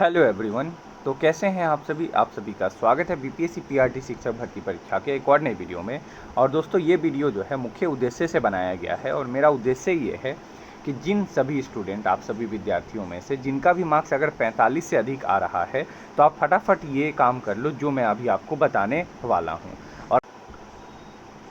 Hello everyone. तो कैसे हैं आप सभी का स्वागत है बीपीएससी पीआरटी शिक्षक भर्ती परीक्षा के एक और नए वीडियो में। और दोस्तों, ये वीडियो जो है मुख्य उद्देश्य से बनाया गया है और मेरा उद्देश्य ये है कि जिन सभी स्टूडेंट, आप सभी विद्यार्थियों में से जिनका भी मार्क्स अगर 45 से अधिक आ रहा है तो आप फटाफट ये काम कर लो जो मैं अभी आपको बताने वाला हूँ।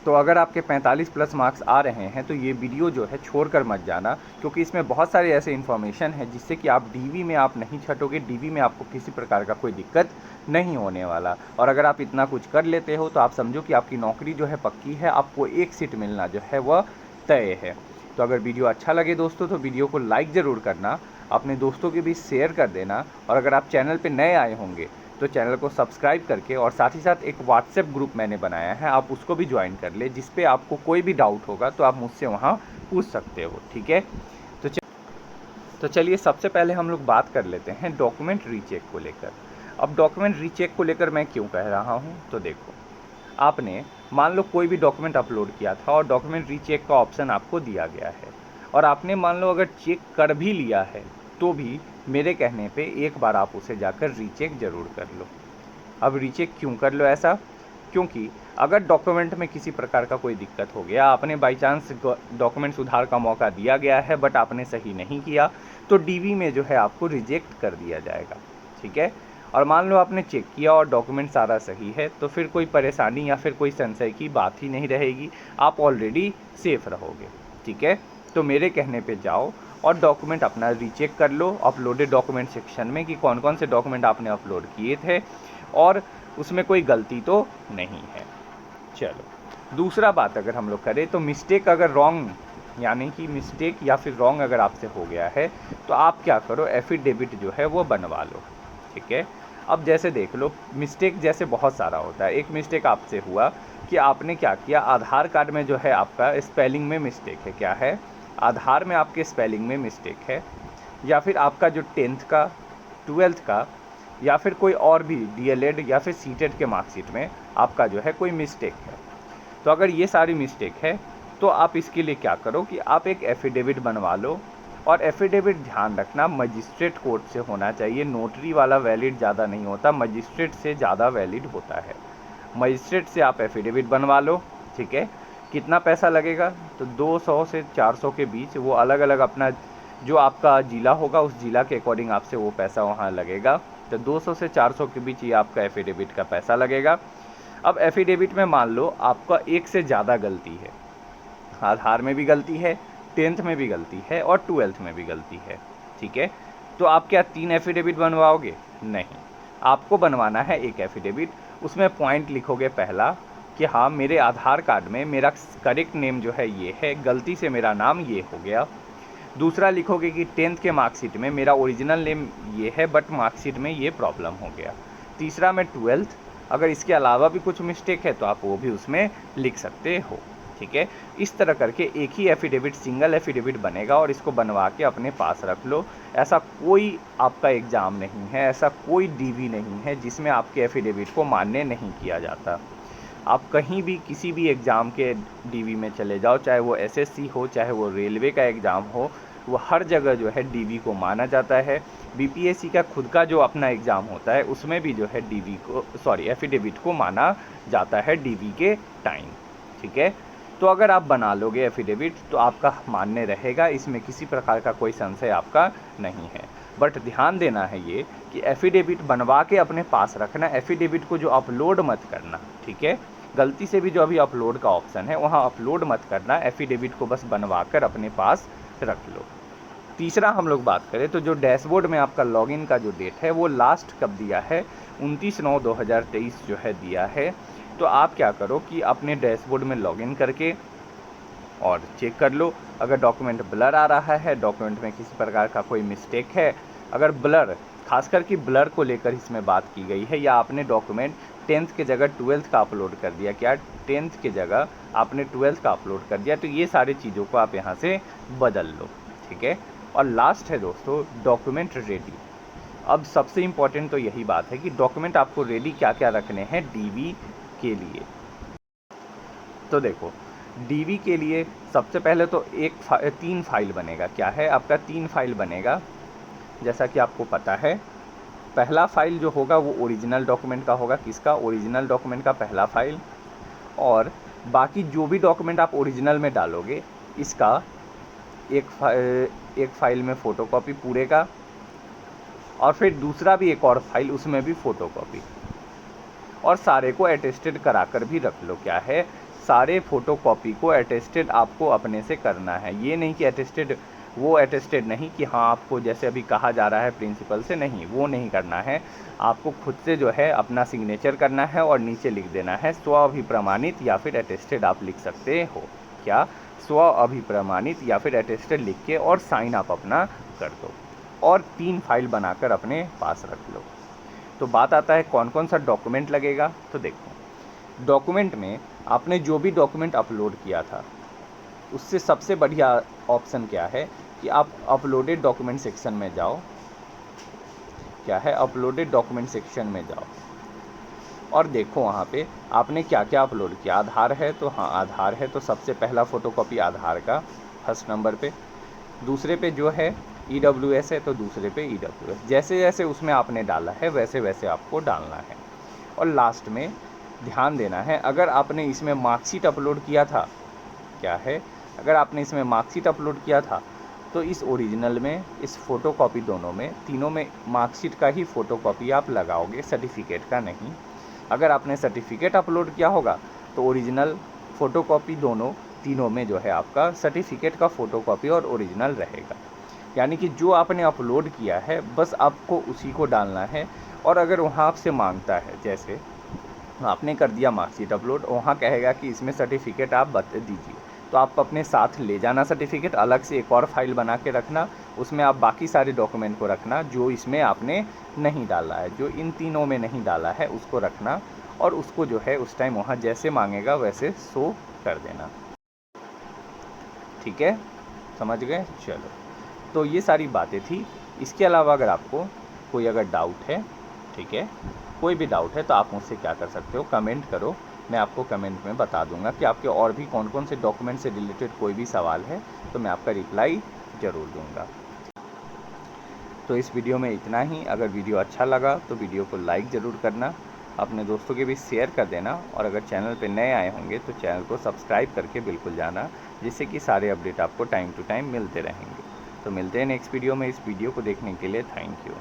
तो अगर आपके 45 प्लस मार्क्स आ रहे हैं तो ये वीडियो जो है छोड़कर मत जाना, क्योंकि इसमें बहुत सारे ऐसे इन्फॉर्मेशन है जिससे कि आप डीवी में आप नहीं छटोगे, डीवी में आपको किसी प्रकार का कोई दिक्कत नहीं होने वाला। और अगर आप इतना कुछ कर लेते हो तो आप समझो कि आपकी नौकरी जो है पक्की है, आपको एक सीट मिलना जो है वह तय है। तो अगर वीडियो अच्छा लगे दोस्तों तो वीडियो को लाइक ज़रूर करना, अपने दोस्तों के बीच शेयर कर देना, और अगर आप चैनल पर नए आए होंगे तो चैनल को सब्सक्राइब करके, और साथ ही साथ एक व्हाट्सएप ग्रुप मैंने बनाया है, आप उसको भी ज्वाइन कर ले, जिस पे आपको कोई भी डाउट होगा तो आप मुझसे वहाँ पूछ सकते हो। ठीक है, तो चलिए सबसे पहले हम लोग बात कर लेते हैं डॉक्यूमेंट रीचेक को लेकर। अब डॉक्यूमेंट रीचेक को लेकर मैं क्यों कह रहा हूँ, तो देखो, आपने मान लो कोई भी डॉक्यूमेंट अपलोड किया था और डॉक्यूमेंट रीचेक का ऑप्शन आपको दिया गया है, और आपने मान लो अगर चेक कर भी लिया है तो भी मेरे कहने पे एक बार आप उसे जाकर रीचेक ज़रूर कर लो। अब रीचेक क्यों कर लो ऐसा? क्योंकि अगर डॉक्यूमेंट में किसी प्रकार का कोई दिक्कत हो गया, आपने बाई चांस डॉक्यूमेंट सुधार का मौका दिया गया है बट आपने सही नहीं किया, तो डीवी में जो है आपको रिजेक्ट कर दिया जाएगा। ठीक है, और मान लो आपने चेक किया और डॉक्यूमेंट सारा सही है, तो फिर कोई परेशानी या फिर कोई संशय की बात ही नहीं रहेगी, आप ऑलरेडी सेफ रहोगे। ठीक है, तो मेरे कहने पे जाओ और डॉक्यूमेंट अपना रीचेक कर लो अपलोडेड डॉक्यूमेंट सेक्शन में कि कौन कौन से डॉक्यूमेंट आपने अपलोड किए थे और उसमें कोई गलती तो नहीं है। चलो, दूसरा बात अगर हम लोग करें तो मिस्टेक अगर रॉन्ग, यानी कि मिस्टेक या फिर रॉन्ग अगर आपसे हो गया है तो आप क्या करो, एफिडेविट जो है वो बनवा लो। ठीक है, अब जैसे देख लो, मिस्टेक जैसे बहुत सारा होता है। एक मिस्टेक आपसे हुआ कि आपने क्या किया, आधार कार्ड में जो है आपका स्पेलिंग में मिस्टेक है। क्या है? आधार में आपके स्पेलिंग में मिस्टेक है, या फिर आपका जो 10th का, 12th का, या फिर कोई और भी डीएलएड या फिर सीटेट के मार्कशीट में आपका जो है कोई मिस्टेक है। तो अगर ये सारी मिस्टेक है तो आप इसके लिए क्या करो कि आप एक एफिडेविट बनवा लो। और एफिडेविट ध्यान रखना मजिस्ट्रेट कोर्ट से होना चाहिए, नोटरी वाला वैलिड ज़्यादा नहीं होता, मजिस्ट्रेट से ज़्यादा वैलिड होता है। मजिस्ट्रेट से आप एफिडेविट बनवा लो। ठीक है, कितना पैसा लगेगा, तो 200 से 400 के बीच, वो अलग अलग अपना जो आपका ज़िला होगा उस ज़िला के अकॉर्डिंग आपसे वो पैसा वहाँ लगेगा। तो 200 से 400 के बीच ये आपका एफिडेविट का पैसा लगेगा। अब एफिडेविट में मान लो आपका एक से ज़्यादा गलती है, आधार में भी गलती है, 10th में भी गलती है और 12th में भी गलती है। ठीक है, तो आप क्या 3 एफिडेविट बनवाओगे? नहीं, आपको बनवाना है एक एफिडेविट। उसमें पॉइंट लिखोगे पहला कि हाँ, मेरे आधार कार्ड में मेरा करेक्ट नेम जो है ये है, गलती से मेरा नाम ये हो गया। दूसरा लिखोगे कि 10th के मार्कशीट में मेरा ओरिजिनल नेम ये है बट मार्कशीट में ये प्रॉब्लम हो गया। तीसरा में 12th, अगर इसके अलावा भी कुछ मिस्टेक है तो आप वो भी उसमें लिख सकते हो। ठीक है, इस तरह करके एक ही एफिडेविट, सिंगल एफिडेविट बनेगा और इसको बनवा के अपने पास रख लो। ऐसा कोई आपका एग्ज़ाम नहीं है, ऐसा कोई डीवी नहीं है जिसमें आपके एफिडेविट को मान्य नहीं किया जाता। आप कहीं भी किसी भी एग्ज़ाम के डीवी में चले जाओ, चाहे वो एसएससी हो, चाहे वो रेलवे का एग्ज़ाम हो, वो हर जगह जो है डीवी को माना जाता है। बीपीएससी का खुद का जो अपना एग्ज़ाम होता है उसमें भी जो है डीवी को, सॉरी, एफिडेविट को माना जाता है डीवी के टाइम। ठीक है, तो अगर आप बना लोगे एफिडेविट तो आपका मान्य रहेगा, इसमें किसी प्रकार का कोई संशय आपका नहीं है। बट ध्यान देना है ये कि एफिडेविट बनवा के अपने पास रखना, एफिडेविट को जो अपलोड मत करना। ठीक है, गलती से भी जो अभी अपलोड का ऑप्शन है वहाँ अपलोड मत करना, एफिडेविट को बस बनवा कर अपने पास रख लो। तीसरा हम लोग बात करें तो जो डैशबोर्ड में आपका लॉगिन का जो डेट है वो लास्ट कब दिया है, 29/9/2023 जो है दिया है। तो आप क्या करो कि अपने डैशबोर्ड में लॉगिन करके और चेक कर लो, अगर डॉक्यूमेंट ब्लर आ रहा है, डॉक्यूमेंट में किसी प्रकार का कोई मिस्टेक है, अगर ब्लर, खासकर कि ब्लर को लेकर इसमें बात की गई है, या आपने डॉक्यूमेंट 10th के जगह 12th का अपलोड कर दिया, क्या 10th के जगह आपने 12th का अपलोड कर दिया, तो ये सारी चीज़ों को आप यहाँ से बदल लो। ठीक है, और लास्ट है दोस्तों डॉक्यूमेंट रेडी। अब सबसे इम्पॉर्टेंट तो यही बात है कि डॉक्यूमेंट आपको रेडी क्या क्या रखने हैं डीवी के लिए। तो देखो, डीवी के लिए सबसे पहले तो 3 फाइल बनेगा। क्या है आपका? 3 फाइल बनेगा। जैसा कि आपको पता है पहला फाइल जो होगा वो ओरिजिनल डॉक्यूमेंट का होगा। किसका? ओरिजिनल डॉक्यूमेंट का पहला फाइल। और बाकी जो भी डॉक्यूमेंट आप ओरिजिनल में डालोगे, इसका एक फाइल में फ़ोटोकॉपी पूरे का, और फिर दूसरा भी एक और फाइल, उसमें भी फ़ोटोकॉपी, और सारे को अटेस्टेड करा कर भी रख लो। क्या है? सारे फ़ोटोकॉपी को अटेस्टेड आपको अपने से करना है। ये नहीं कि अटेस्टेड, वो अटेस्टेड नहीं कि हाँ आपको जैसे अभी कहा जा रहा है प्रिंसिपल से, नहीं, वो नहीं करना है। आपको खुद से जो है अपना सिग्नेचर करना है और नीचे लिख देना है स्व अभिप्रमाणित या फिर अटेस्टेड आप लिख सकते हो। क्या? स्व अभिप्रमाणित या फिर अटेस्टेड लिख के और साइन आप अपना कर दो, और 3 फाइल बनाकर अपने पास रख लो। तो बात आता है कौन कौन सा डॉक्यूमेंट लगेगा। तो देखो, डॉक्यूमेंट में आपने जो भी डॉक्यूमेंट अपलोड किया था, उससे सबसे बढ़िया ऑप्शन क्या है कि आप अपलोडेड डॉक्यूमेंट सेक्शन में जाओ। क्या है? अपलोडेड डॉक्यूमेंट सेक्शन में जाओ और देखो वहाँ पे आपने क्या क्या अपलोड किया। आधार है तो हाँ आधार है, तो सबसे पहला फ़ोटोकॉपी आधार का फर्स्ट नंबर पे। दूसरे पे जो है EWS है तो दूसरे पे EWS। जैसे जैसे उसमें आपने डाला है वैसे वैसे आपको डालना है। और लास्ट में ध्यान देना है, अगर आपने इसमें मार्कशीट अपलोड किया था, क्या है, अगर आपने इसमें मार्कशीट अपलोड किया था तो इस ओरिजिनल में, इस फ़ोटोकॉपी दोनों में, तीनों में मार्कशीट का ही फ़ोटोकॉपी आप लगाओगे, सर्टिफिकेट का नहीं। अगर आपने सर्टिफिकेट अपलोड किया होगा तो ओरिजिनल फ़ोटोकॉपी दोनों, तीनों में जो है आपका सर्टिफिकेट का फ़ोटोकॉपी और ओरिजिनल रहेगा। यानी कि जो आपने अपलोड किया है बस आपको उसी को डालना है। और अगर वहाँ आपसे मांगता है, जैसे आपने कर दिया मार्कशीट अपलोड, वहाँ कहेगा कि इसमें सर्टिफिकेट आप दीजिए, तो आप अपने साथ ले जाना सर्टिफिकेट, अलग से एक और फाइल बना के रखना, उसमें आप बाकी सारे डॉक्यूमेंट को रखना जो इसमें आपने नहीं डाला है, जो इन तीनों में नहीं डाला है उसको रखना, और उसको जो है उस टाइम वहाँ जैसे मांगेगा वैसे शो कर देना। ठीक है, समझ गए? चलो, तो ये सारी बातें थी। इसके अलावा अगर आपको कोई अगर डाउट है, ठीक है, कोई भी डाउट है तो आप मुझसे क्या कर सकते हो, कमेंट करो। मैं आपको कमेंट में बता दूंगा कि आपके और भी कौन कौन से डॉक्यूमेंट से रिलेटेड कोई भी सवाल है तो मैं आपका रिप्लाई ज़रूर दूंगा। तो इस वीडियो में इतना ही। अगर वीडियो अच्छा लगा तो वीडियो को लाइक ज़रूर करना, अपने दोस्तों के भी शेयर कर देना, और अगर चैनल पर नए आए होंगे तो चैनल को सब्सक्राइब करके बिल्कुल जाना, जिससे कि सारे अपडेट आपको टाइम टू टाइम मिलते रहेंगे। तो मिलते हैं नेक्स्ट वीडियो में। इस वीडियो को देखने के लिए थैंक यू।